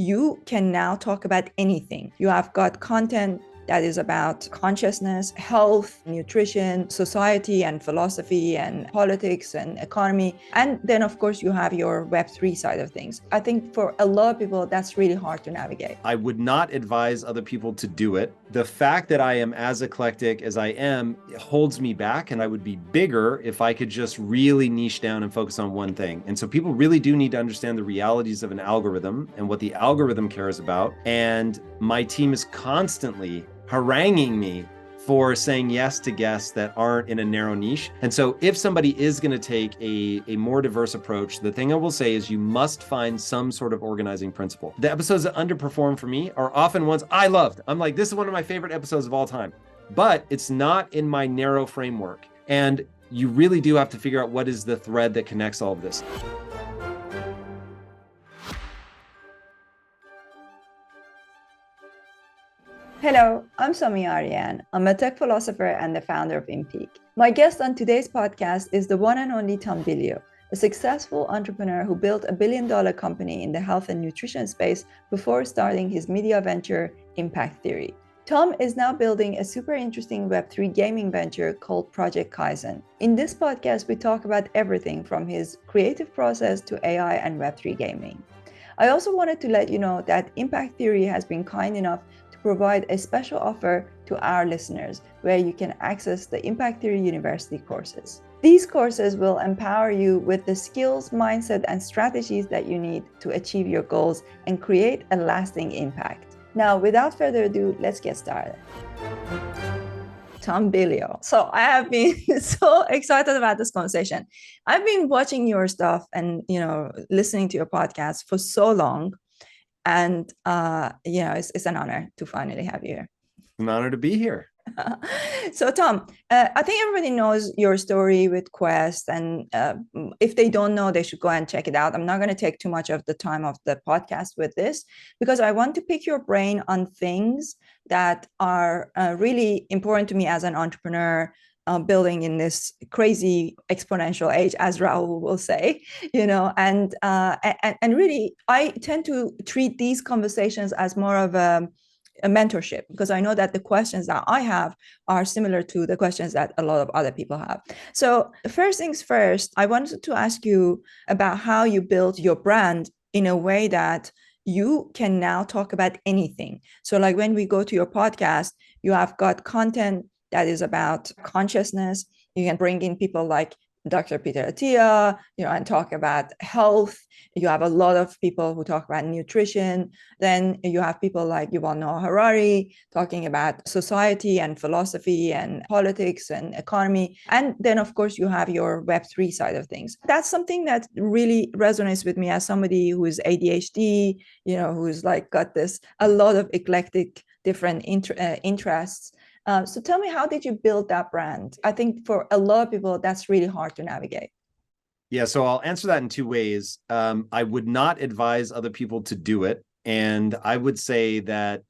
you can now talk about anything. You have got content that is about consciousness, health, nutrition, society and philosophy and politics and economy. And then of course you have your Web3 side of things. I think for a lot of people, that's really hard to navigate. I would not advise other people to do it. The fact that I am as eclectic as I am holds me back, and I would be bigger if I could just really niche down and focus on one thing. And so people really do need to understand the realities of an algorithm and what the algorithm cares about. And my team is constantly haranguing me for saying yes to guests that aren't in a narrow niche. And so if somebody is going to take a more diverse approach, the thing I will say is you must find some sort of organizing principle. The episodes that underperform for me are often ones I loved. I'm like, this is one of my favorite episodes of all time, but it's not in my narrow framework. And you really do have to figure out what is the thread that connects all of this. Hello, I'm Somi Arian. I'm a tech philosopher and the founder of InPeak. My guest on today's podcast is the one and only Tom Bilyeu, a successful entrepreneur who built a billion-dollar company in the health and nutrition space before starting his media venture, Impact Theory. Tom is now building a super interesting Web3 gaming venture called Project Kyzen. In this podcast, we talk about everything from his creative process to AI and Web3 gaming. I also wanted to let you know that Impact Theory has been kind enough to provide a special offer to our listeners where you can access the Impact Theory University courses. These courses will empower you with the skills, mindset, and strategies that you need to achieve your goals and create a lasting impact. Now, without further ado, let's get started. Tom Bilyeu. So I have been so excited about this conversation. I've been watching your stuff and, listening to your podcast for so long. And, it's an honor to finally have you here. An honor to be here. So Tom, I think everybody knows your story with Quest, and if they don't know, they should go and check it out. I'm not going to take too much of the time of the podcast with this because I want to pick your brain on things that are really important to me as an entrepreneur, building in this crazy exponential age, as Raoul will say, and really, I tend to treat these conversations as more of a mentorship, because I know that the questions that I have are similar to the questions that a lot of other people have. So first things first, I wanted to ask you about how you built your brand in a way that you can now talk about anything. So like when we go to your podcast, you have got content that is about consciousness. You can bring in people like Dr. Peter Attia, and talk about health. You have a lot of people who talk about nutrition. Then you have people like Yuval Noah Harari talking about society and philosophy and politics and economy. And then, of course, you have your Web3 side of things. That's something that really resonates with me as somebody who is ADHD, who's like got a lot of eclectic different interests. So tell me, how did you build that brand? I think for a lot of people, that's really hard to navigate. Yeah, so I'll answer that in two ways. I would not advise other people to do it. And I would say that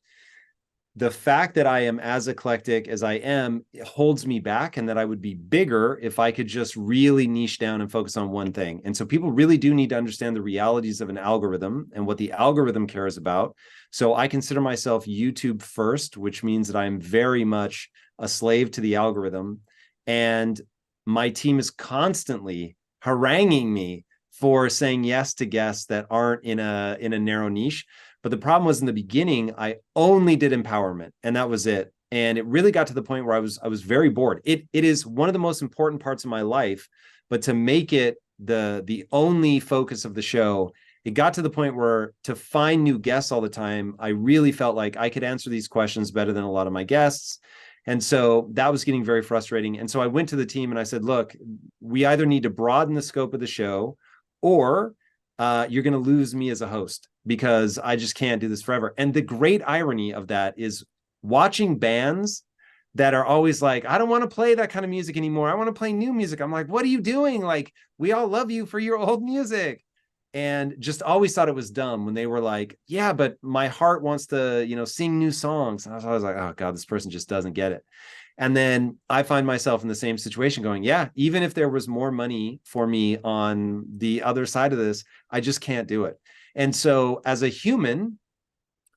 the fact that I am as eclectic as I am holds me back, and that I would be bigger if I could just really niche down and focus on one thing. And so people really do need to understand the realities of an algorithm and what the algorithm cares about. So I consider myself YouTube first, which means that I'm very much a slave to the algorithm. And my team is constantly haranguing me for saying yes to guests that aren't in a narrow niche. But the problem was, in the beginning, I only did empowerment, and that was it. And it really got to the point where I was very bored. It is one of the most important parts of my life, but to make it the only focus of the show, it got to the point where to find new guests all the time, I really felt like I could answer these questions better than a lot of my guests. And so that was getting very frustrating. And so I went to the team and I said, look, we either need to broaden the scope of the show, or you're going to lose me as a host, because I just can't do this forever. And the great irony of that is watching bands that are always like, I don't want to play that kind of music anymore. I want to play new music. I'm like, what are you doing? Like, we all love you for your old music. And just always thought it was dumb when they were like, yeah, but my heart wants to, sing new songs. And I was always like, oh God, this person just doesn't get it. And then I find myself in the same situation going, yeah, even if there was more money for me on the other side of this, I just can't do it. And so as a human,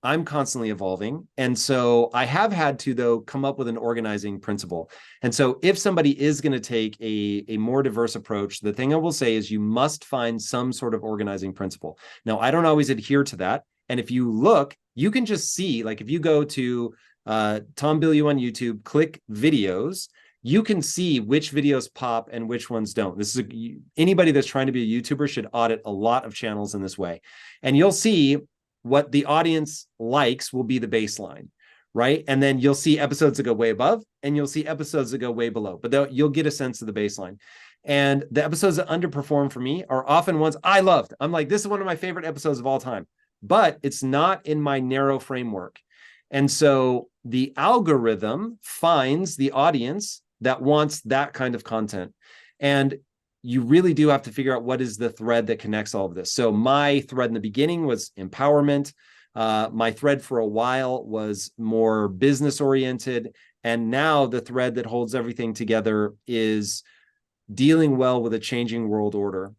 I'm constantly evolving. And so I have had to, though, come up with an organizing principle. And so if somebody is going to take a more diverse approach, the thing I will say is you must find some sort of organizing principle. Now, I don't always adhere to that. And if you look, you can just see, like if you go to Tom Bilyeu on YouTube, click videos, you can see which videos pop and which ones don't. This is anybody that's trying to be a YouTuber should audit a lot of channels in this way. And you'll see what the audience likes will be the baseline, right? And then you'll see episodes that go way above and you'll see episodes that go way below, but you'll get a sense of the baseline. And the episodes that underperform for me are often ones I loved. I'm like, this is one of my favorite episodes of all time, but it's not in my narrow framework. And so the algorithm finds the audience that wants that kind of content. And you really do have to figure out what is the thread that connects all of this. So my thread in the beginning was empowerment. My thread for a while was more business oriented. And now the thread that holds everything together is dealing well with a changing world order.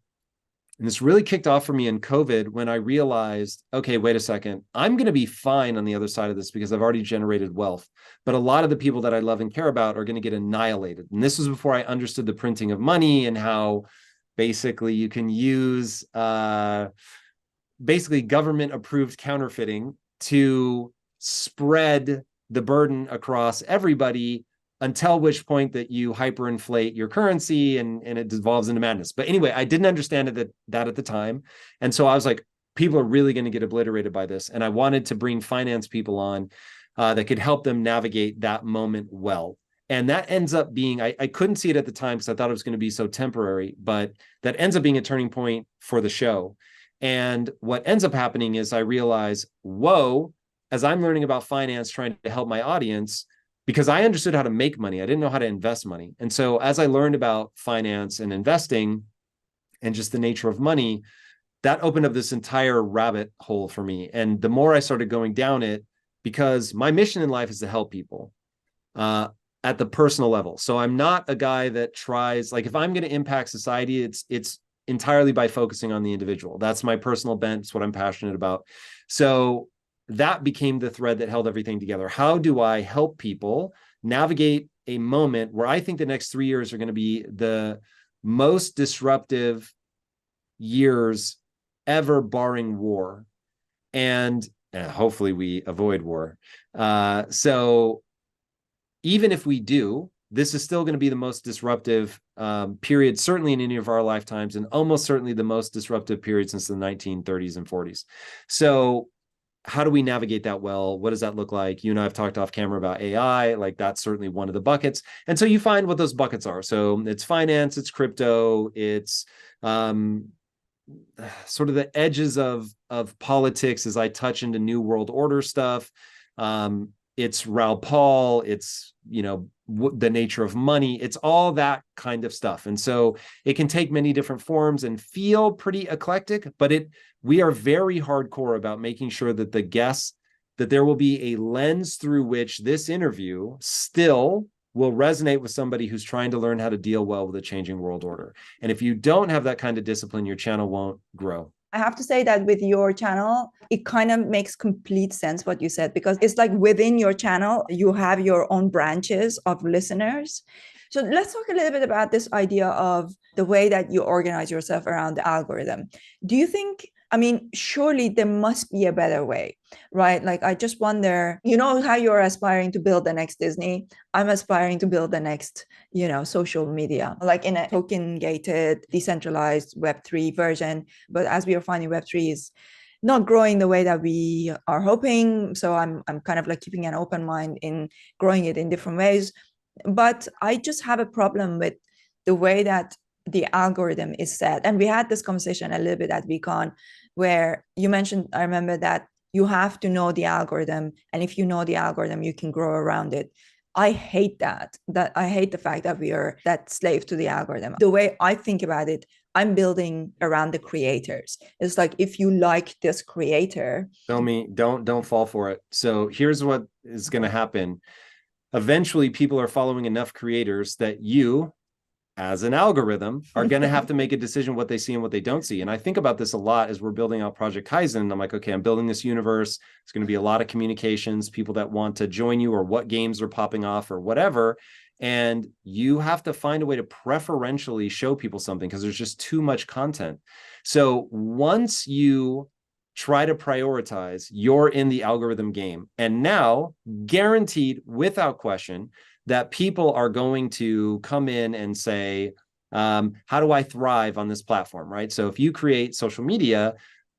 And this really kicked off for me in COVID when I realized, okay, wait a second, I'm going to be fine on the other side of this because I've already generated wealth. But a lot of the people that I love and care about are going to get annihilated. And this was before I understood the printing of money and how basically you can use basically government approved counterfeiting to spread the burden across everybody, until which point that you hyperinflate your currency and it devolves into madness. But anyway, I didn't understand that at the time. And so I was like, people are really going to get obliterated by this. And I wanted to bring finance people on that could help them navigate that moment well. And that ends up being, I couldn't see it at the time because I thought it was going to be so temporary, but that ends up being a turning point for the show. And what ends up happening is I realize, whoa, as I'm learning about finance, trying to help my audience, because I understood how to make money. I didn't know how to invest money. And so as I learned about finance and investing and just the nature of money, that opened up this entire rabbit hole for me. And the more I started going down it, because my mission in life is to help people at the personal level. So I'm not a guy that tries, like if I'm going to impact society, it's entirely by focusing on the individual. That's my personal bent. It's what I'm passionate about. So that became the thread that held everything together. How do I help people navigate a moment where I think the next 3 years are going to be the most disruptive years ever, barring war, and hopefully we avoid war. So even if we do, this is still going to be the most disruptive period, certainly in any of our lifetimes, and almost certainly the most disruptive period since the 1930s and 40s. So how do we navigate that well? What does that look like? You and I have talked off camera about AI, like that's certainly one of the buckets. And so you find what those buckets are. So it's finance, it's crypto, it's sort of the edges of politics as I touch into new world order stuff. It's Raoul Pal, it's, the nature of money. It's all that kind of stuff. And so it can take many different forms and feel pretty eclectic, but we are very hardcore about making sure that the guests, that there will be a lens through which this interview still will resonate with somebody who's trying to learn how to deal well with a changing world order. And if you don't have that kind of discipline, your channel won't grow. I have to say that with your channel, it kind of makes complete sense what you said, because it's like within your channel, you have your own branches of listeners. So let's talk a little bit about this idea of the way that you organize yourself around the algorithm. Do you think, surely there must be a better way, right? Like, I just wonder, how you're aspiring to build the next Disney. I'm aspiring to build the next, social media, like in a token gated, decentralized Web3 version. But as we are finding, Web3 is not growing the way that we are hoping. So I'm kind of like keeping an open mind in growing it in different ways. But I just have a problem with the way that the algorithm is set. And we had this conversation a little bit at VCon, where you mentioned, I remember, that you have to know the algorithm. And if you know the algorithm, you can grow around it. I hate that I hate the fact that we are that slave to the algorithm. The way I think about it, I'm building around the creators. It's like, if you like this creator, Somi, don't fall for it. So here's what is going to happen. Eventually, people are following enough creators that you as an algorithm, are going to have to make a decision what they see and what they don't see. And I think about this a lot as we're building out Project Kyzen. I'm like, okay, I'm building this universe. It's going to be a lot of communications, people that want to join you, or what games are popping off or whatever. And you have to find a way to preferentially show people something because there's just too much content. So once you try to prioritize, you're in the algorithm game. And now, guaranteed, without question, that people are going to come in and say, how do I thrive on this platform, right? So if you create social media,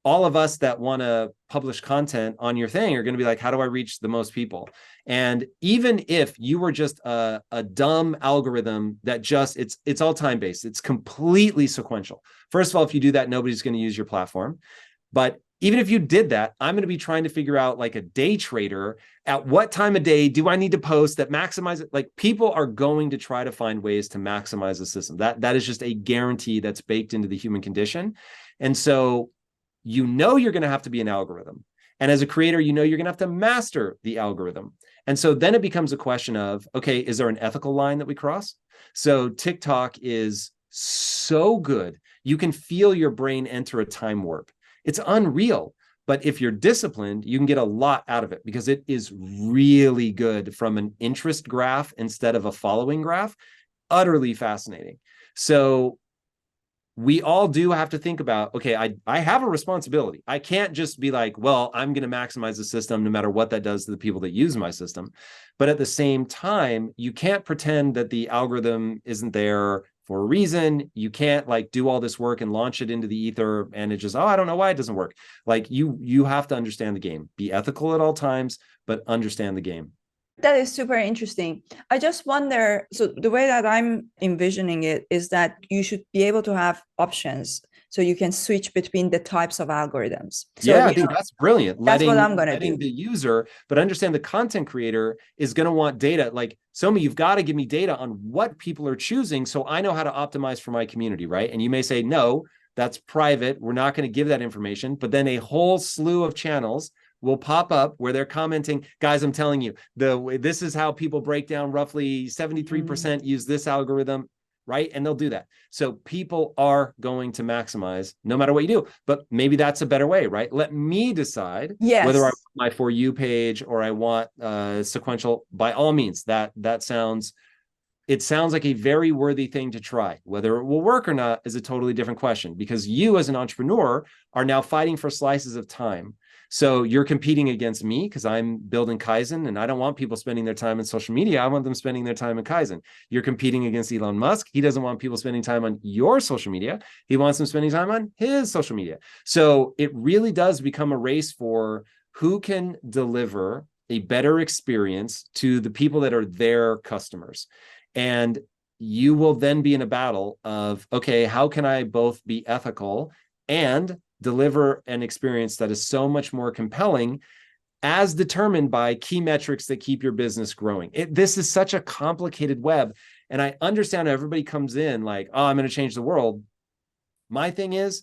all of us that want to publish content on your thing are going to be like, how do I reach the most people? And even if you were just a dumb algorithm that just, it's all time-based, it's completely sequential. First of all, if you do that, nobody's going to use your platform. But even if you did that, I'm going to be trying to figure out, like a day trader, at what time of day do I need to post that maximize it? Like, people are going to try to find ways to maximize the system. That is just a guarantee that's baked into the human condition. And so, you're going to have to be an algorithm. And as a creator, you're going to have to master the algorithm. And so then it becomes a question of, okay, is there an ethical line that we cross? So TikTok is so good. You can feel your brain enter a time warp. It's unreal. But if you're disciplined, you can get a lot out of it because it is really good from an interest graph instead of a following graph. Utterly fascinating. So we all do have to think about, okay, I have a responsibility. I can't just be like, well, I'm going to maximize the system no matter what that does to the people that use my system. But at the same time, you can't pretend that the algorithm isn't there for a reason. You can't like do all this work and launch it into the ether and it just, oh, I don't know why it doesn't work. Like you have to understand the game, be ethical at all times, but understand the game. That is super interesting. I just wonder, so the way that I'm envisioning it is that you should be able to have options so you can switch between the types of algorithms. So, yeah, I think that's brilliant. That's what I'm going to do. Letting the user, but understand the content creator is going to want data. Like, Somi, you've got to give me data on what people are choosing so I know how to optimize for my community, right? And you may say, no, that's private. We're not going to give that information. But then a whole slew of channels will pop up where they're commenting, guys, I'm telling you, this is how people break down roughly 73% use this algorithm, right? And they'll do that. So people are going to maximize no matter what you do, but maybe that's a better way, right? Let me decide whether I want my For You page or I want sequential. By all means, it sounds like a very worthy thing to try. Whether it will work or not is a totally different question, because you as an entrepreneur are now fighting for slices of time. So you're competing against me because I'm building Kyzen and I don't want people spending their time in social media. I want them spending their time in Kyzen. You're competing against Elon Musk. He doesn't want people spending time on your social media. He wants them spending time on his social media. So it really does become a race for who can deliver a better experience to the people that are their customers. And you will then be in a battle of, okay, how can I both be ethical and deliver an experience that is so much more compelling as determined by key metrics that keep your business growing. This is such a complicated web. And I understand everybody comes in like, oh, I'm going to change the world. My thing is,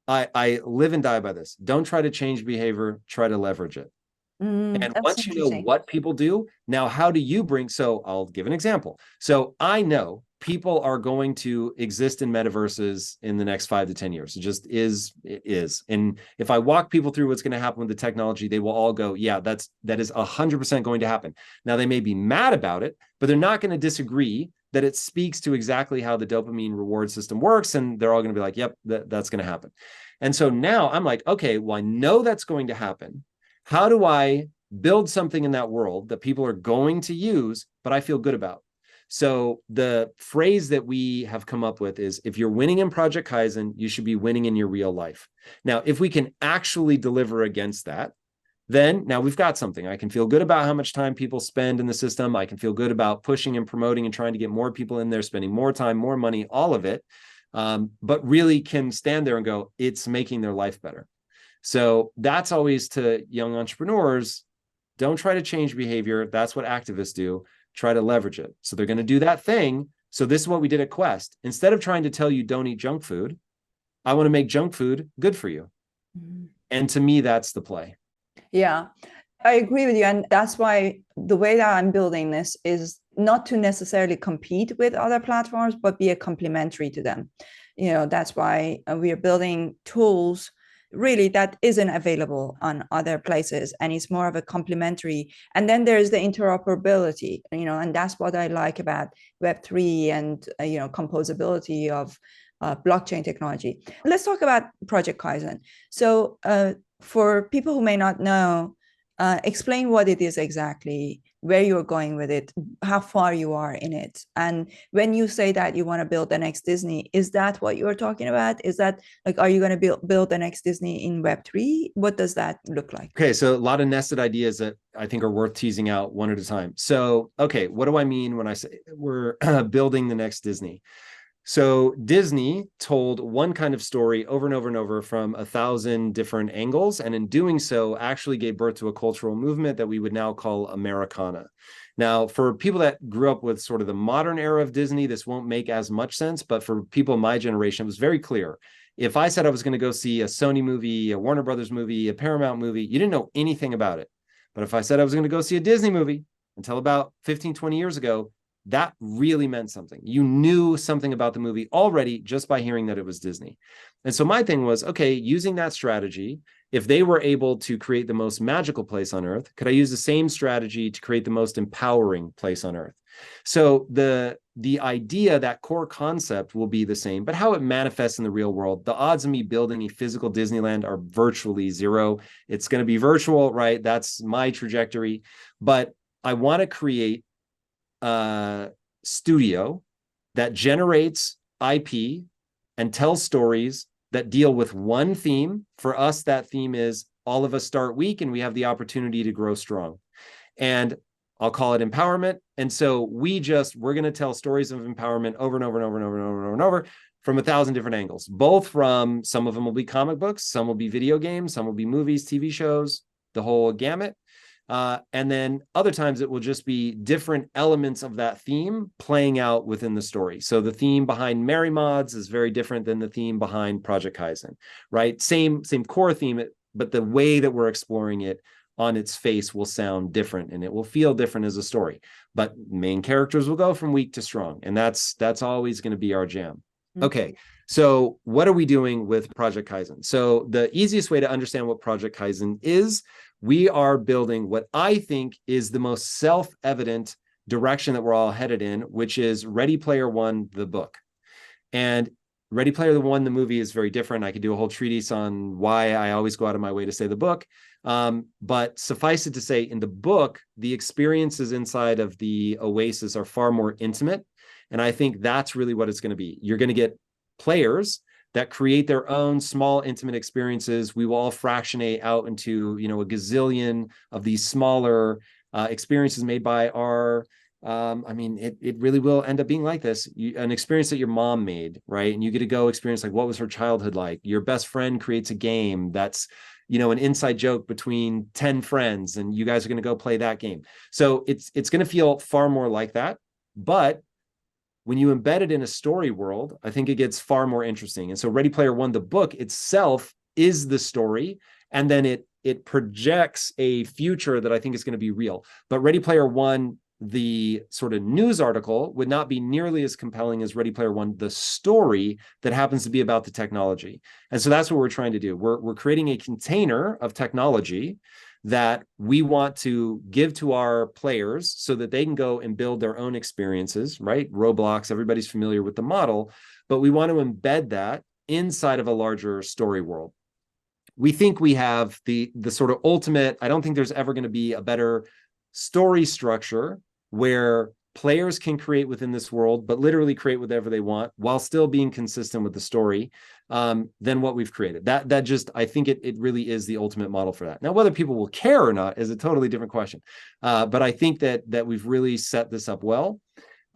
I live and die by this. Don't try to change behavior, try to leverage it. And once you know what people do, now how do you bring, so I'll give an example. So I know people are going to exist in metaverses in the next 5 to 10 years. It just is. And if I walk people through what's going to happen with the technology, they will all go, yeah, that is 100% going to happen. Now they may be mad about it, but they're not going to disagree that it speaks to exactly how the dopamine reward system works. And they're all going to be like, yep, that's going to happen. And so now I'm like, okay, well, I know that's going to happen. How do I build something in that world that people are going to use, but I feel good about? So the phrase that we have come up with is, if you're winning in Project Kyzen, you should be winning in your real life. Now, if we can actually deliver against that, then now we've got something. I can feel good about how much time people spend in the system. I can feel good about pushing and promoting and trying to get more people in there, spending more time, more money, all of it. But really can stand there and go, it's making their life better. So that's always to young entrepreneurs, don't try to change behavior. That's what activists do. Try to leverage it. So they're going to do that thing. So this is what we did at Quest. Instead of trying to tell you don't eat junk food, I want to make junk food good for you. And to me, that's the play. Yeah. I agree with you. And that's why the way that I'm building this is not to necessarily compete with other platforms, but be a complementary to them. That's why we are building tools really that isn't available on other places, and it's more of a complementary. And then there's the interoperability, and that's what I like about Web3 and composability of blockchain technology. Let's talk about Project Kyzen. So for people who may not know, explain what it is exactly, where you're going with it, how far you are in it. And when you say that you want to build the next Disney, is that what you're talking about? Is that like, are you going to build the next Disney in Web3? What does that look like? Okay, so a lot of nested ideas that I think are worth teasing out one at a time. So, okay, what do I mean when I say we're building the next Disney? So Disney told one kind of story over and over and over from 1,000 different angles, and in doing so actually gave birth to a cultural movement that we would now call Americana. Now, for people that grew up with sort of the modern era of Disney, this won't make as much sense, but for people in my generation, it was very clear. If I said I was going to go see a Sony movie, a Warner Brothers movie, a Paramount movie, you didn't know anything about it. But if I said I was going to go see a Disney movie, until about 15, 20 years ago, that really meant something. You knew something about the movie already just by hearing that it was Disney. And so my thing was, okay, using that strategy, if they were able to create the most magical place on earth, could I use the same strategy to create the most empowering place on earth? So the idea, that core concept will be the same, but how it manifests in the real world, the odds of me building a physical Disneyland are virtually zero. It's going to be virtual, right? That's my trajectory. But I want to create studio that generates IP and tells stories that deal with one theme. For us, that theme is all of us start weak and we have the opportunity to grow strong. And I'll call it empowerment. And so we're going to tell stories of empowerment over and over and over and over and over and over from 1,000 different angles, both from, some of them will be comic books, some will be video games, some will be movies, TV shows, the whole gamut. And then other times it will just be different elements of that theme playing out within the story. So the theme behind Merry Mods is very different than the theme behind Project Kyzen, right? Same core theme, but the way that we're exploring it on its face will sound different and it will feel different as a story. But main characters will go from weak to strong. And that's always going to be our jam. Okay, so what are we doing with Project Kyzen? So the easiest way to understand what Project Kyzen is, we are building what I think is the most self-evident direction that we're all headed in, which is Ready Player One, the book. And Ready Player One, the movie, is very different. I could do a whole treatise on why I always go out of my way to say the book. But suffice it to say, in the book, the experiences inside of the Oasis are far more intimate. And I think that's really what it's going to be. You're going to get players that create their own small, intimate experiences. We will all fractionate out into, a gazillion of these smaller experiences made by our, it really will end up being like this. An experience that your mom made, right? And you get to go experience, like, what was her childhood like? Your best friend creates a game that's, an inside joke between 10 friends, and you guys are going to go play that game. So it's going to feel far more like that. But when you embed it in a story world, I think it gets far more interesting. And so Ready Player One, the book itself, is the story. And then it projects a future that I think is going to be real. But Ready Player One, the sort of news article, would not be nearly as compelling as Ready Player One, the story that happens to be about the technology. And so that's what we're trying to do. We're creating a container of technology that we want to give to our players so that they can go and build their own experiences, right? Roblox, everybody's familiar with the model, but we want to embed that inside of a larger story world. We think we have the sort of ultimate, I don't think there's ever going to be a better story structure where players can create within this world, but literally create whatever they want while still being consistent with the story, than what we've created. That just, I think it really is the ultimate model for that. Now, whether people will care or not is a totally different question. But I think that we've really set this up well.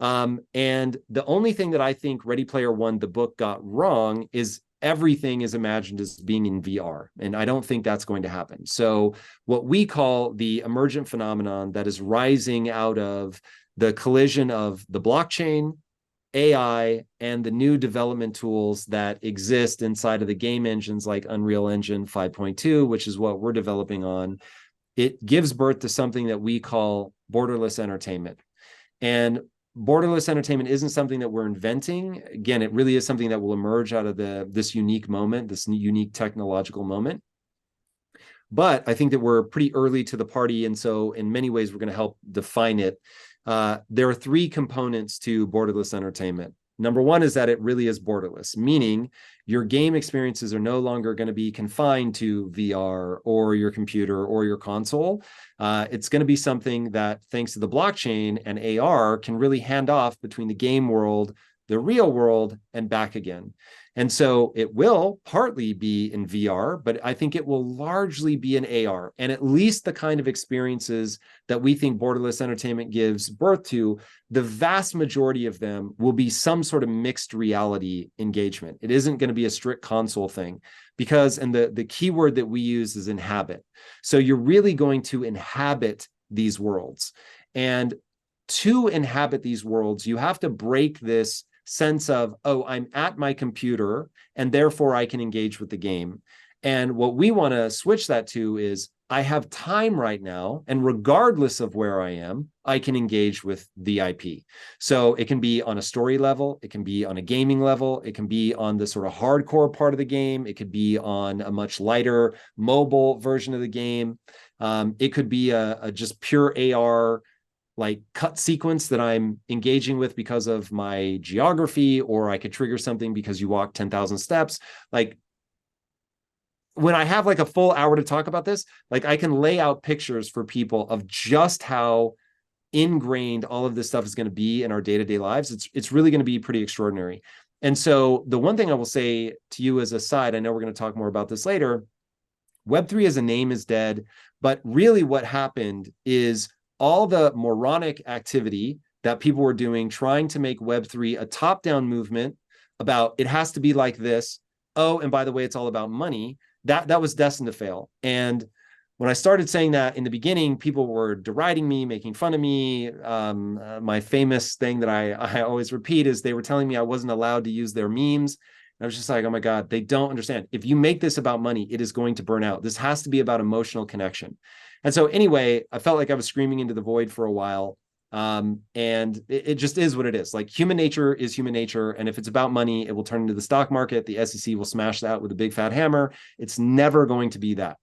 And the only thing that I think Ready Player One, the book, got wrong is everything is imagined as being in VR. And I don't think that's going to happen. So what we call the emergent phenomenon that is rising out of the collision of the blockchain, AI, and the new development tools that exist inside of the game engines like Unreal Engine 5.2, which is what we're developing on, it gives birth to something that we call borderless entertainment. And borderless entertainment isn't something that we're inventing. Again, it really is something that will emerge out of this unique moment, this unique technological moment. But I think that we're pretty early to the party. And so in many ways, we're going to help define it. There are three components to borderless entertainment. Number one is that it really is borderless, meaning your game experiences are no longer going to be confined to VR or your computer or your console. It's going to be something that, thanks to the blockchain and AR, can really hand off between the game world, the real world, and back again. And so it will partly be in VR, but I think it will largely be in AR. And at least the kind of experiences that we think borderless entertainment gives birth to, the vast majority of them will be some sort of mixed reality engagement. It isn't going to be a strict console thing because, and the key word that we use is inhabit. So you're really going to inhabit these worlds. And to inhabit these worlds, you have to break this sense of, oh, I'm at my computer and therefore I can engage with the game. And what we want to switch that to is, I have time right now, and regardless of where I am, I can engage with the IP. So it can be on a story level, it can be on a gaming level, it can be on the sort of hardcore part of the game, it could be on a much lighter mobile version of the game. It could be a just pure AR like cut sequence that I'm engaging with because of my geography, or I could trigger something because you walk 10,000 steps. Like when I have like a full hour to talk about this, like I can lay out pictures for people of just how ingrained all of this stuff is going to be in our day-to-day lives. It's really going to be pretty extraordinary. And so the one thing I will say to you as a side, I know we're going to talk more about this later, Web3 as a name is dead, but really what happened is all the moronic activity that people were doing, trying to make Web3 a top-down movement about it has to be like this. Oh, and by the way, it's all about money. That was destined to fail. And when I started saying that in the beginning, people were deriding me, making fun of me. My famous thing that I always repeat is they were telling me I wasn't allowed to use their memes. I was just like, oh my God, they don't understand. If you make this about money, it is going to burn out. This has to be about emotional connection. And so anyway, I felt like I was screaming into the void for a while. And it just is what it is. Like human nature is human nature. And if it's about money, it will turn into the stock market. The SEC will smash that with a big fat hammer. It's never going to be that.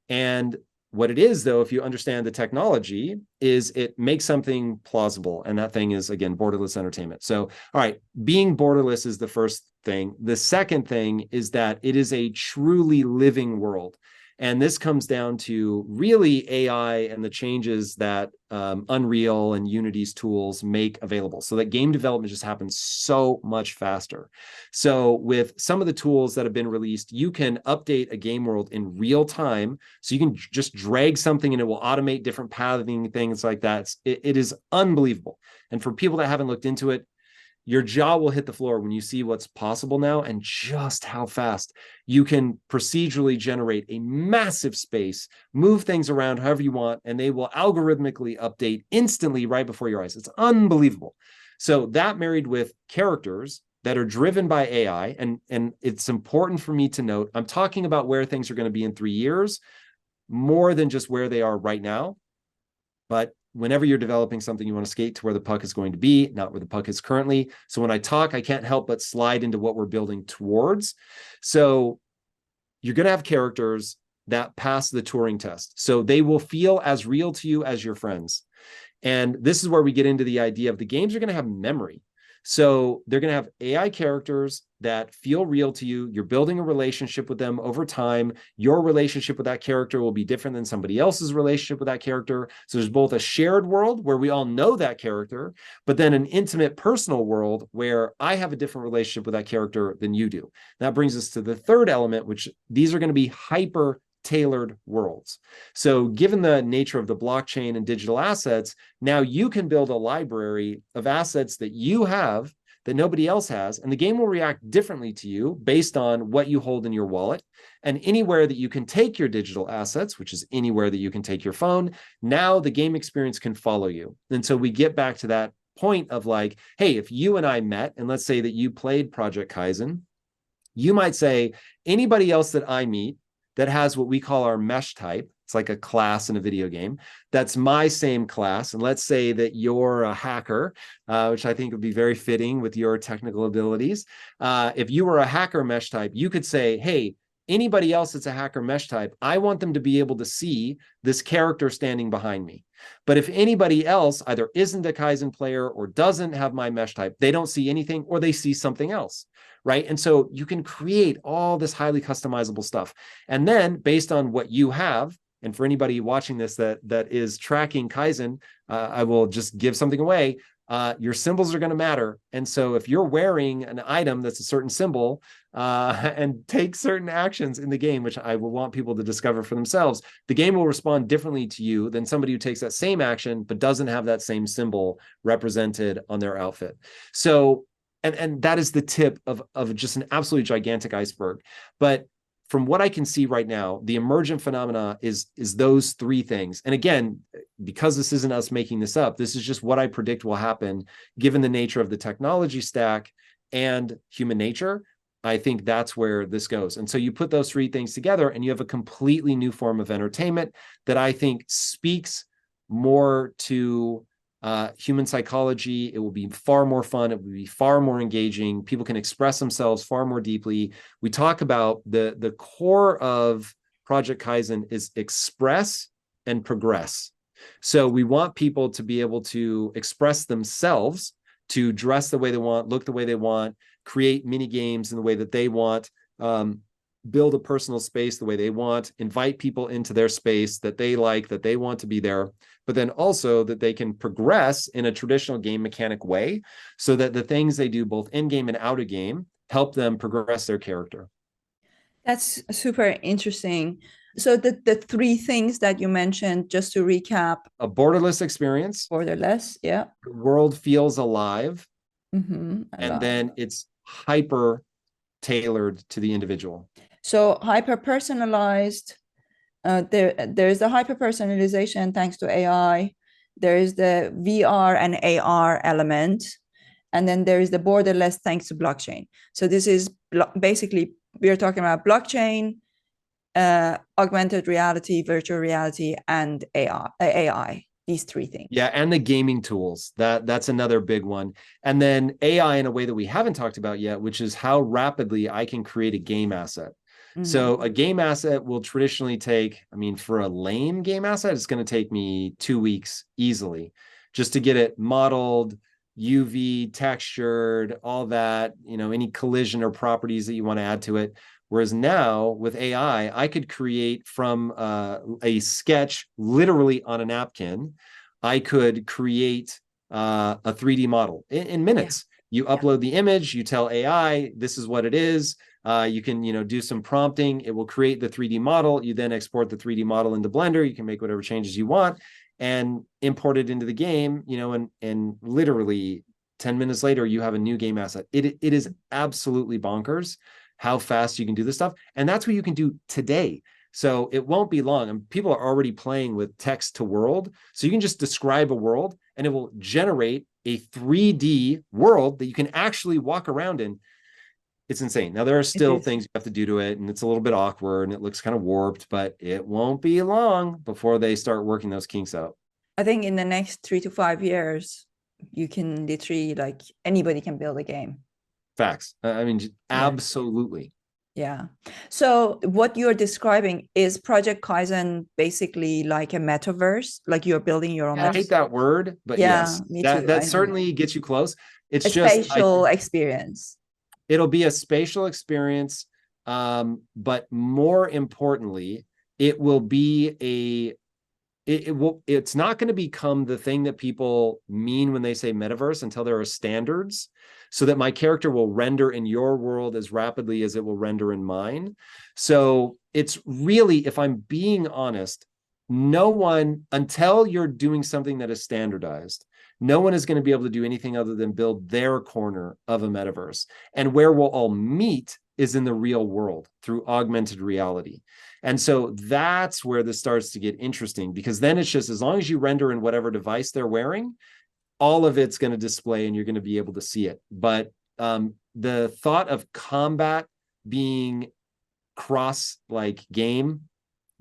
And what it is, though, if you understand the technology, is it makes something plausible. And that thing is, again, borderless entertainment. So, all right, being borderless is the first thing. The second thing is that it is a truly living world. And this comes down to really AI and the changes that Unreal and Unity's tools make available so that game development just happens so much faster. So with some of the tools that have been released, you can update a game world in real time. So you can just drag something and it will automate different pathing, things like that. It is unbelievable. And for people that haven't looked into it, your jaw will hit the floor when you see what's possible now and just how fast you can procedurally generate a massive space, move things around however you want, and they will algorithmically update instantly right before your eyes. It's unbelievable. So that married with characters that are driven by AI, and it's important for me to note, I'm talking about where things are going to be in 3 years, more than just where they are right now. But whenever you're developing something, you want to skate to where the puck is going to be, not where the puck is currently. So when I talk, I can't help but slide into what we're building towards. So you're going to have characters that pass the Turing test. So they will feel as real to you as your friends. And this is where we get into the idea of the games are going to have memory. So they're going to have AI characters that feel real to you. You're building a relationship with them over time. Your relationship with that character will be different than somebody else's relationship with that character. So there's both a shared world where we all know that character, but then an intimate personal world where I have a different relationship with that character than you do. That brings us to the third element, which these are going to be hyper tailored worlds. So given the nature of the blockchain and digital assets, now you can build a library of assets that you have that nobody else has, and the game will react differently to you based on what you hold in your wallet. And anywhere that you can take your digital assets, which is anywhere that you can take your phone, now the game experience can follow you. And so we get back to that point of like, hey, if you and I met, and let's say that you played Project Kyzen, you might say, anybody else that I meet that has what we call our mesh type, It's like a class in a video game. That's my same class. And let's say that you're a hacker, which I think would be very fitting with your technical abilities. If you were a hacker mesh type, you could say, hey, anybody else that's a hacker mesh type, I want them to be able to see this character standing behind me. But if anybody else either isn't a Kyzen player or doesn't have my mesh type, they don't see anything or they see something else, right? And so you can create all this highly customizable stuff. And then based on what you have, and for anybody watching this that is tracking Kyzen, I will just give something away. Your symbols are going to matter. And so if you're wearing an item that's a certain symbol and take certain actions in the game, which I will want people to discover for themselves, the game will respond differently to you than somebody who takes that same action but doesn't have that same symbol represented on their outfit. So, and that is the tip of just an absolutely gigantic iceberg. But from what I can see right now, the emergent phenomena is those three things. And again, because this isn't us making this up, this is just what I predict will happen given the nature of the technology stack and human nature. I think that's where this goes. And so you put those three things together and you have a completely new form of entertainment that I think speaks more to human psychology. It will be far more fun. It will be far more engaging. People can express themselves far more deeply. We talk about the core of Project Kyzen is express and progress. So we want people to be able to express themselves, to dress the way they want, look the way they want, create mini games in the way that they want, build a personal space the way they want, invite people into their space that they like, that they want to be there, but then also that they can progress in a traditional game mechanic way so that the things they do both in-game and out of game help them progress their character. That's super interesting. So the three things that you mentioned, just to recap: a borderless experience, borderless, yeah, the world feels alive, and alive. then it's hyper tailored to the individual. So hyper personalized. There's the hyper personalization thanks to AI. There is the VR and AR element, and then there is the borderless thanks to blockchain. So this is basically we're talking about blockchain, augmented reality, virtual reality, and AI. These three things. Yeah, and the gaming tools. That's another big one. And then AI in a way that we haven't talked about yet, which is how rapidly I can create a game asset. So a game asset will traditionally take, I mean, for a lame game asset, it's going to take me 2 weeks easily just to get it modeled, UV, textured, all that, any collision or properties that you want to add to it. Whereas now with AI, I could create from a sketch literally on a napkin. I could create a 3D model in minutes. Yeah. You upload the image, you tell AI, this is what it is. You can, do some prompting. It will create the 3D model. You then export the 3D model into Blender. You can make whatever changes you want and import it into the game, and literally 10 minutes later, you have a new game asset. It is absolutely bonkers how fast you can do this stuff. And that's what you can do today. So it won't be long. And people are already playing with text to world. So you can just describe a world and it will generate a 3D world that you can actually walk around in. It's insane. Now, there are still things you have to do to it, and it's a little bit awkward, and it looks kind of warped, but it won't be long before they start working those kinks out. I think in the next 3 to 5 years, you can literally, anybody can build a game. Facts. I mean, absolutely. Yeah. So what you're describing is Project Kyzen basically like a metaverse, like you're building your own. I hate that word, but yes, that certainly gets you close. It's just a spatial experience. It'll be a spatial experience, but more importantly, it will be it's not going to become the thing that people mean when they say metaverse until there are standards, so that my character will render in your world as rapidly as it will render in mine. So it's really, if I'm being honest, no one, until you're doing something that is standardized, no one is going to be able to do anything other than build their corner of a metaverse. And where we'll all meet is in the real world through augmented reality. And so that's where this starts to get interesting, because then it's just, as long as you render in whatever device they're wearing, all of it's going to display and you're going to be able to see it. But the thought of combat being cross game,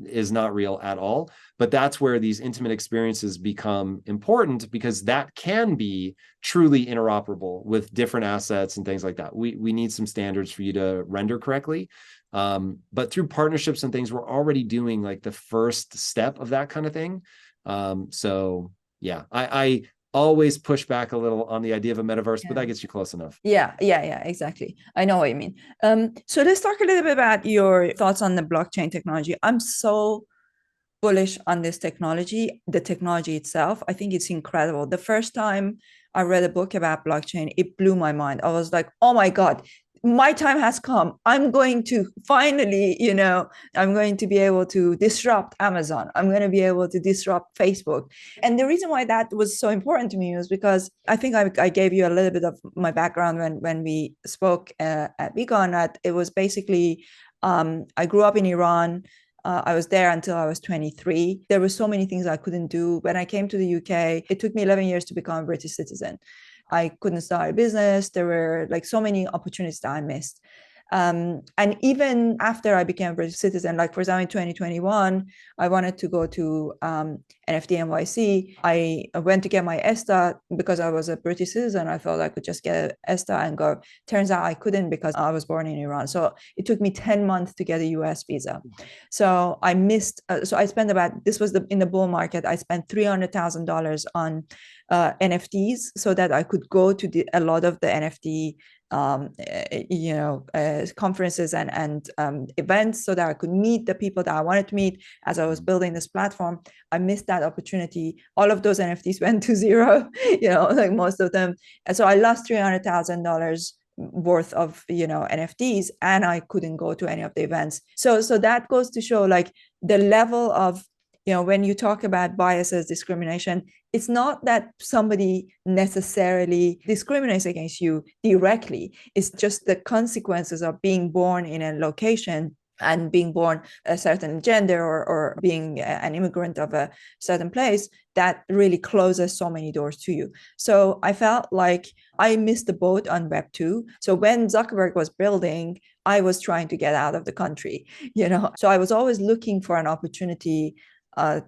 is not real at all. But that's where these intimate experiences become important, because that can be truly interoperable with different assets and things like that. We need some standards for you to render correctly. But through partnerships and things, we're already doing like the first step of that kind of thing. So yeah, I always push back a little on the idea of a metaverse, but that gets you close enough. Yeah, exactly. I know what you mean. So let's talk a little bit about your thoughts on the blockchain technology. I'm so bullish on this technology, the technology itself. I think it's incredible. The first time I read a book about blockchain, it blew my mind. I was like, oh my God, my time has come. I'm going to finally, I'm going to be able to disrupt Amazon. I'm going to be able to disrupt Facebook. And the reason why that was so important to me was because I think I gave you a little bit of my background when we spoke at Beacon. That it was basically, I grew up in Iran. I was there until I was 23. There were so many things I couldn't do. When I came to the UK, it took me 11 years to become a British citizen. I couldn't start a business. There were like so many opportunities that I missed. And even after I became a British citizen, like for example, in 2021, I wanted to go to NFT NYC. I went to get my ESTA because I was a British citizen. I thought I could just get an ESTA and go. Turns out I couldn't because I was born in Iran. So it took me 10 months to get a US visa. So I missed, so I spent in the bull market, I spent $300,000 on NFTs so that I could go to a lot of the NFT conferences and events so that I could meet the people that I wanted to meet as I was building this platform. I missed that opportunity. All of those NFTs went to zero, like most of them. And so I lost $300,000 worth of NFTs, and I couldn't go to any of the events. So that goes to show like the level of when you talk about biases, discrimination, it's not that somebody necessarily discriminates against you directly. It's just the consequences of being born in a location and being born a certain gender or being an immigrant of a certain place that really closes so many doors to you. So I felt like I missed the boat on Web2. So when Zuckerberg was building, I was trying to get out of the country, So I was always looking for an opportunity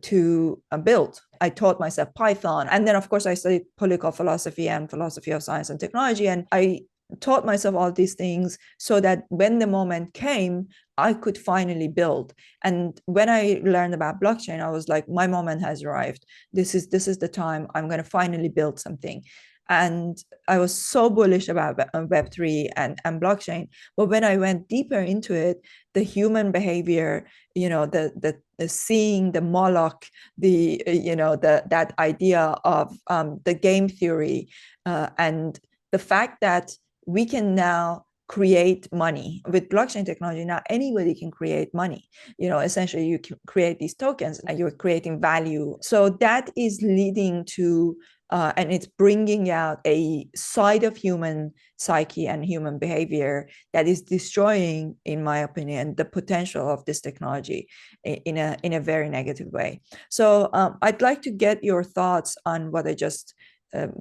to build. I taught myself Python. And then, of course, I studied political philosophy and philosophy of science and technology. And I taught myself all these things so that when the moment came, I could finally build. And when I learned about blockchain, I was like, my moment has arrived. This is the time I'm going to finally build something. And I was so bullish about Web3 and blockchain. But when I went deeper into it, the human behavior, the seeing the Moloch, that idea of the game theory, and the fact that we can now create money with blockchain technology. Now anybody can create money. Essentially you can create these tokens and you're creating value. So that is leading to and it's bringing out a side of human psyche and human behavior that is destroying, in my opinion, the potential of this technology in a very negative way. So I'd like to get your thoughts on what I just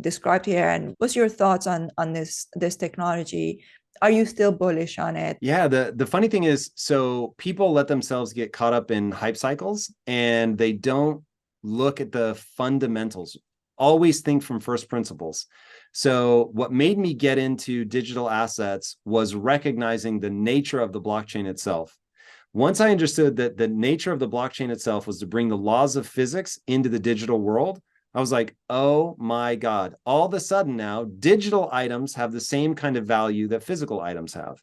described here, and what's your thoughts on this technology? Are you still bullish on it? Yeah, the funny thing is, so people let themselves get caught up in hype cycles and they don't look at the fundamentals. Always think from first principles. So what made me get into digital assets was recognizing the nature of the blockchain itself. Once I understood that the nature of the blockchain itself was to bring the laws of physics into the digital world, I was like, oh my God, all of a sudden now digital items have the same kind of value that physical items have.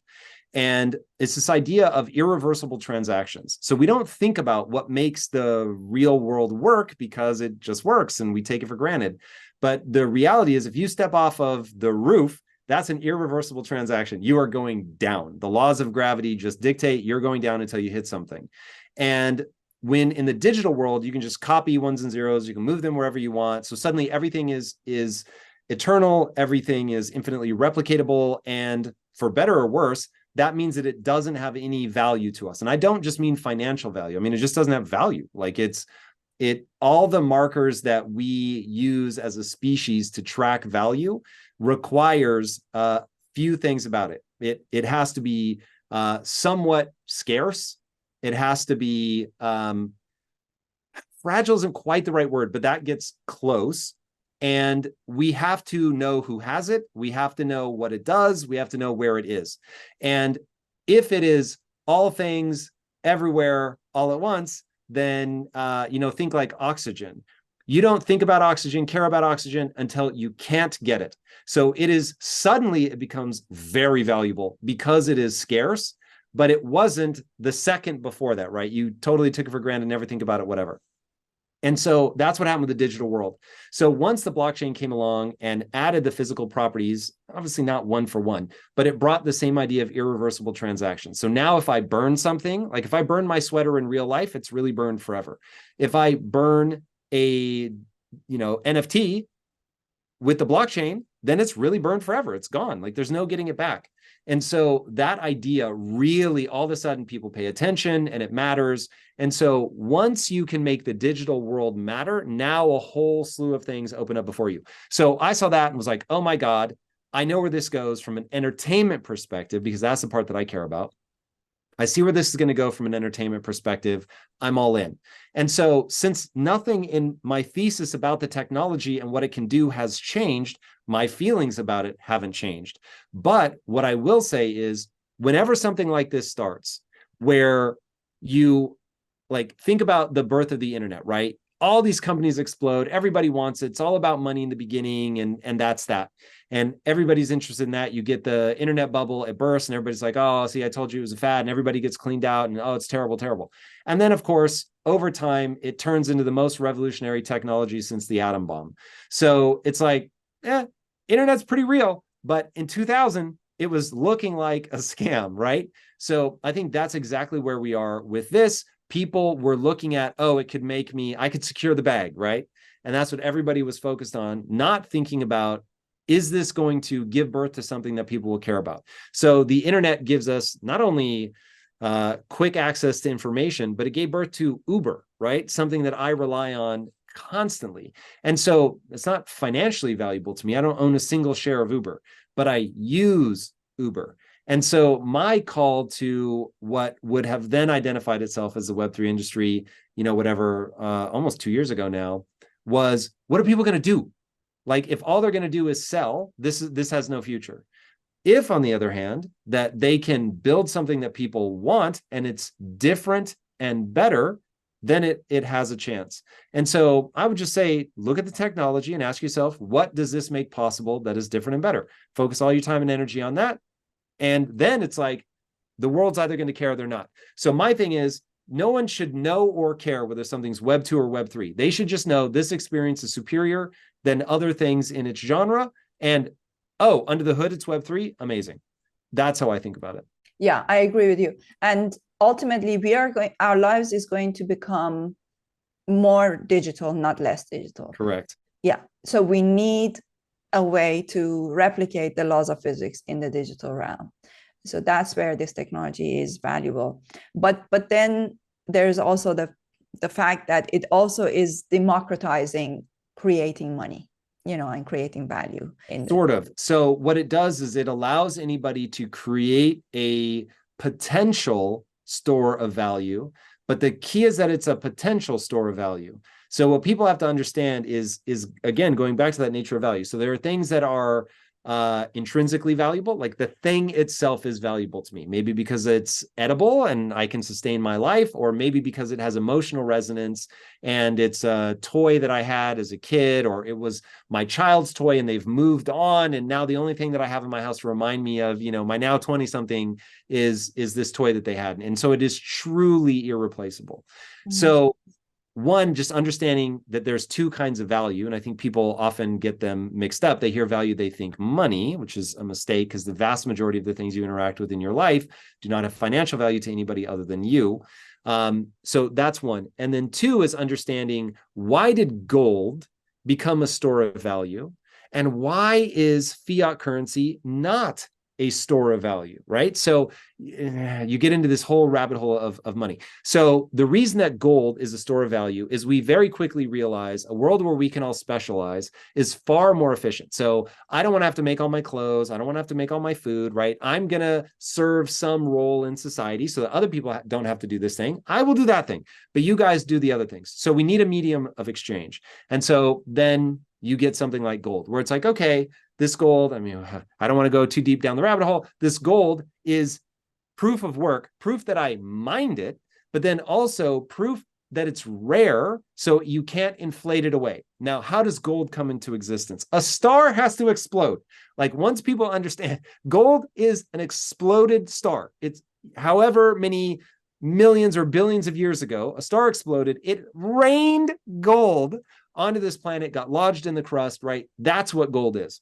And it's this idea of irreversible transactions. So we don't think about what makes the real world work because it just works and we take it for granted. But the reality is if you step off of the roof, that's an irreversible transaction. You are going down. The laws of gravity just dictate you're going down until you hit something. And when in the digital world, you can just copy ones and zeros, you can move them wherever you want. So suddenly everything is eternal, everything is infinitely replicatable, and for better or worse, that means that it doesn't have any value to us. And I don't just mean financial value. I mean, it just doesn't have value. Like all the markers that we use as a species to track value requires few things about it. It has to be somewhat scarce. It has to be fragile isn't quite the right word, but that gets close. And we have to know who has it. We have to know what it does. We have to know where it is. And if it is all things everywhere all at once, then, think like oxygen. You don't think about oxygen, care about oxygen until you can't get it. So it becomes very valuable because it is scarce, but it wasn't the second before that, right? You totally took it for granted, never think about it, whatever. And so that's what happened with the digital world. So once the blockchain came along and added the physical properties, obviously not one for one, but it brought the same idea of irreversible transactions. So now if I burn something, like if I burn my sweater in real life, it's really burned forever. If I burn a, NFT with the blockchain, then it's really burned forever. It's gone. Like there's no getting it back. And so that idea really, all of a sudden, people pay attention and it matters. And so once you can make the digital world matter, now a whole slew of things open up before you. So I saw that and was like, oh my God, I know where this goes from an entertainment perspective, because that's the part that I care about. I see where this is going to go from an entertainment perspective. I'm all in. And so since nothing in my thesis about the technology and what it can do has changed, my feelings about it haven't changed. But what I will say is whenever something like this starts, where you think about the birth of the internet, right? All these companies explode. Everybody wants it. It's all about money in the beginning. And that's that. And everybody's interested in that. You get the internet bubble, it bursts, and everybody's like, oh, see, I told you it was a fad, and everybody gets cleaned out, and oh, it's terrible, terrible. And then, of course, over time, it turns into the most revolutionary technology since the atom bomb. So it's like, internet's pretty real. But in 2000, it was looking like a scam, right? So I think that's exactly where we are with this. People were looking at, it could I could secure the bag, right? And that's what everybody was focused on, not thinking about, is this going to give birth to something that people will care about? So the internet gives us not only quick access to information, but it gave birth to Uber, right? Something that I rely on constantly. And so it's not financially valuable to me. I don't own a single share of Uber, but I use Uber. And so my call to what would have then identified itself as the Web3 industry, almost 2 years ago now, was what are people going to do? Like if all they're going to do is sell, this has no future. If, on the other hand, that they can build something that people want and it's different and better, then it has a chance. And so I would just say, look at the technology and ask yourself, what does this make possible that is different and better? Focus all your time and energy on that. And then it's like, the world's either going to care or they're not. So my thing is, no one should know or care whether something's Web 2 or Web 3. They should just know this experience is superior than other things in its genre. And, under the hood, it's Web 3. Amazing. That's how I think about it. Yeah, I agree with you. And ultimately, our lives is going to become more digital, not less digital. Correct. Yeah. So we need a way to replicate the laws of physics in the digital realm. So that's where this technology is valuable. But then there's also the fact that it also is democratizing creating money, and creating value. Sort of. So what it does is it allows anybody to create a potential store of value, but the key is that it's a potential store of value. So what people have to understand is again, going back to that nature of value. So there are things that are intrinsically valuable, like the thing itself is valuable to me, maybe because it's edible and I can sustain my life, or maybe because it has emotional resonance and it's a toy that I had as a kid, or it was my child's toy and they've moved on, and now the only thing that I have in my house to remind me of, my now 20 something is this toy that they had. And so it is truly irreplaceable. Mm-hmm. So one, just understanding that there's two kinds of value. And I think people often get them mixed up. They hear value, they think money, which is a mistake, because the vast majority of the things you interact with in your life do not have financial value to anybody other than you. So that's one. And then two is understanding, why did gold become a store of value? And why is fiat currency not a store of value, right? So you get into this whole rabbit hole of money. So the reason that gold is a store of value is we very quickly realize a world where we can all specialize is far more efficient. So I don't want to have to make all my clothes. I don't want to have to make all my food, right? I'm going to serve some role in society so that other people don't have to do this thing. I will do that thing, but you guys do the other things. So we need a medium of exchange. And so then you get something like gold, where it's like, okay, this gold, I mean, I don't want to go too deep down the rabbit hole. This gold is proof of work, proof that I mined it, but then also proof that it's rare, so you can't inflate it away. Now, how does gold come into existence? A star has to explode. Like, once people understand, gold is an exploded star. It's however many millions or billions of years ago, a star exploded. It rained gold onto this planet, got lodged in the crust, right? That's what gold is.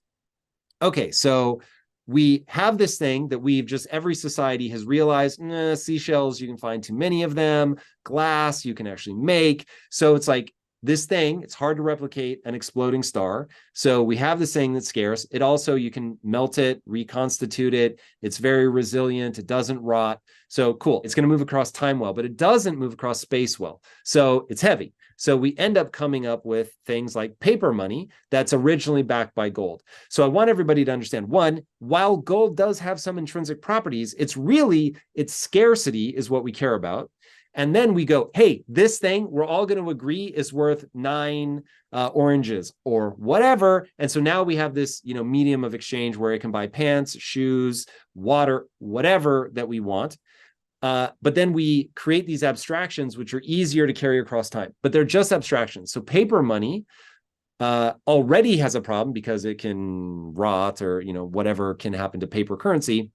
Okay, so we have this thing that every society has realized, seashells, you can find too many of them, glass, you can actually make. So it's like this thing, it's hard to replicate an exploding star. So we have this thing that's scarce. It also, you can melt it, reconstitute it. It's very resilient. It doesn't rot. So cool. It's going to move across time well, but it doesn't move across space well. So it's heavy. So we end up coming up with things like paper money that's originally backed by gold. So I want everybody to understand, one, while gold does have some intrinsic properties, its scarcity is what we care about. And then we go, hey, this thing, we're all going to agree is worth 9 oranges or whatever. And so now we have this, medium of exchange where it can buy pants, shoes, water, whatever that we want. But then we create these abstractions, which are easier to carry across time, but they're just abstractions. So paper money already has a problem because it can rot or, whatever can happen to paper currency.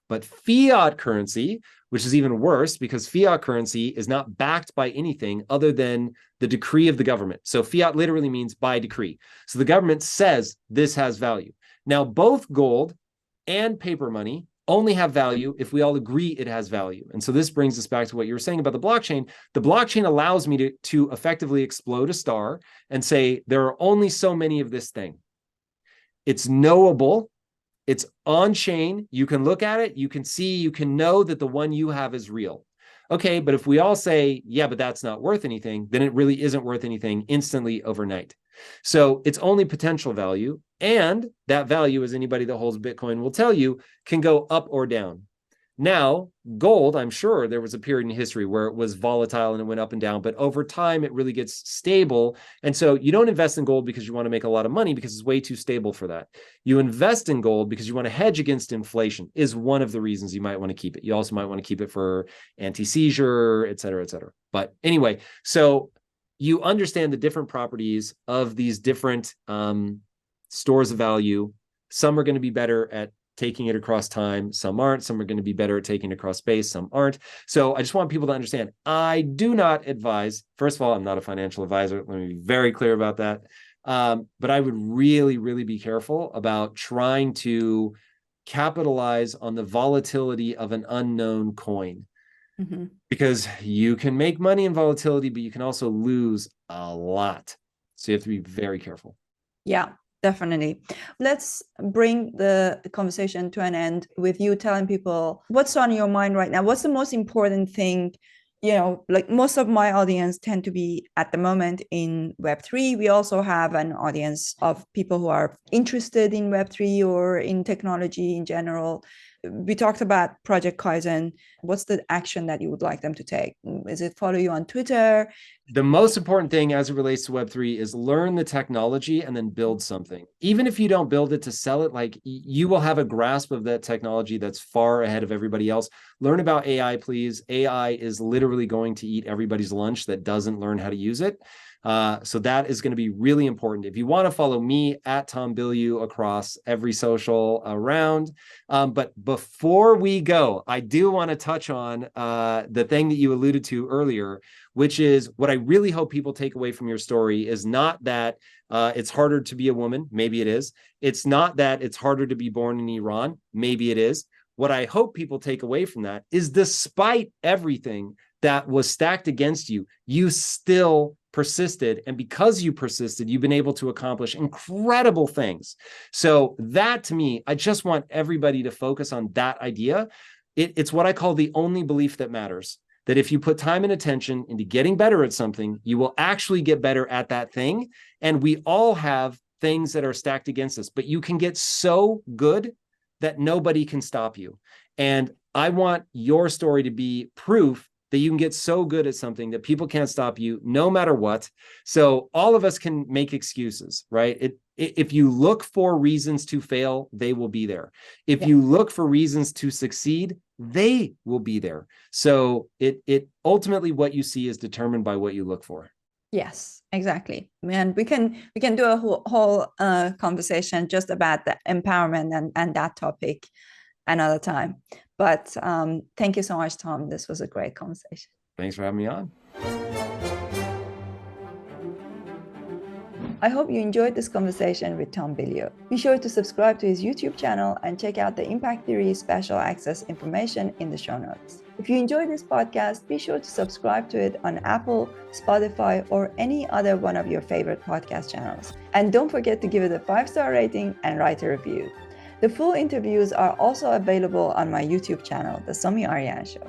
But fiat currency, which is even worse because fiat currency is not backed by anything other than the decree of the government. So fiat literally means by decree. So the government says this has value. Now, both gold and paper money only have value if we all agree it has value. And so this brings us back to what you were saying about the blockchain. The blockchain allows me to effectively explode a star and say, there are only so many of this thing. It's knowable. It's on chain. You can look at it. You can see, you can know that the one you have is real. Okay, but if we all say, yeah, but that's not worth anything, then it really isn't worth anything instantly overnight. So it's only potential value. And that value, as anybody that holds Bitcoin will tell you, can go up or down. Now, gold, I'm sure there was a period in history where it was volatile and it went up and down, but over time it really gets stable. And so you don't invest in gold because you want to make a lot of money because it's way too stable for that. You invest in gold because you want to hedge against inflation is one of the reasons you might want to keep it. You also might want to keep it for anti-seizure, et cetera, et cetera. But anyway, so you understand the different properties of these different stores of value. Some are going to be better at taking it across time, some aren't. Some are going to be better at taking it across space, some aren't. So I just want people to understand, I do not advise, first of all, I'm not a financial advisor. Let me be very clear about that. But I would really, really be careful about trying to capitalize on the volatility of an unknown coin. Mm-hmm. Because you can make money in volatility, but you can also lose a lot. So you have to be very careful. Yeah. Definitely. Let's bring the conversation to an end with you telling people what's on your mind right now. What's the most important thing? Like most of my audience tend to be at the moment in Web3. We also have an audience of people who are interested in Web3 or in technology in general. We talked about Project Kyzen. What's the action that you would like them to take? Is it follow you on Twitter? The most important thing as it relates to Web3 is learn the technology and then build something. Even if you don't build it to sell it, like you will have a grasp of that technology that's far ahead of everybody else. Learn about AI, please. AI is literally going to eat everybody's lunch that doesn't learn how to use it. So that is going to be really important. If you want to follow me at Tom Bilyeu across every social around. But before we go, I do want to touch on the thing that you alluded to earlier, which is what I really hope people take away from your story is not that it's harder to be a woman. Maybe it is. It's not that it's harder to be born in Iran. Maybe it is. What I hope people take away from that is despite everything that was stacked against you, you still persisted. And because you persisted, you've been able to accomplish incredible things. So that, to me, I just want everybody to focus on that idea. It's what I call the only belief that matters. That if you put time and attention into getting better at something, you will actually get better at that thing. And we all have things that are stacked against us, but you can get so good that nobody can stop you. And I want your story to be proof that you can get so good at something that people can't stop you no matter what. So all of us can make excuses, right? If you look for reasons to fail, they will be there. If you look for reasons to succeed, they will be there. So it ultimately, what you see is determined by what you look for. Yes, exactly. And we can do a whole conversation just about the empowerment and that topic another time. But thank you so much, Tom. This was a great conversation. Thanks for having me on. I hope you enjoyed this conversation with Tom Bilyeu. Be sure to subscribe to his YouTube channel and check out the Impact Theory special access information in the show notes. If you enjoyed this podcast, be sure to subscribe to it on Apple, Spotify, or any other one of your favorite podcast channels. And don't forget to give it a 5-star rating and write a review. The full interviews are also available on my YouTube channel, The Somi Arian Show.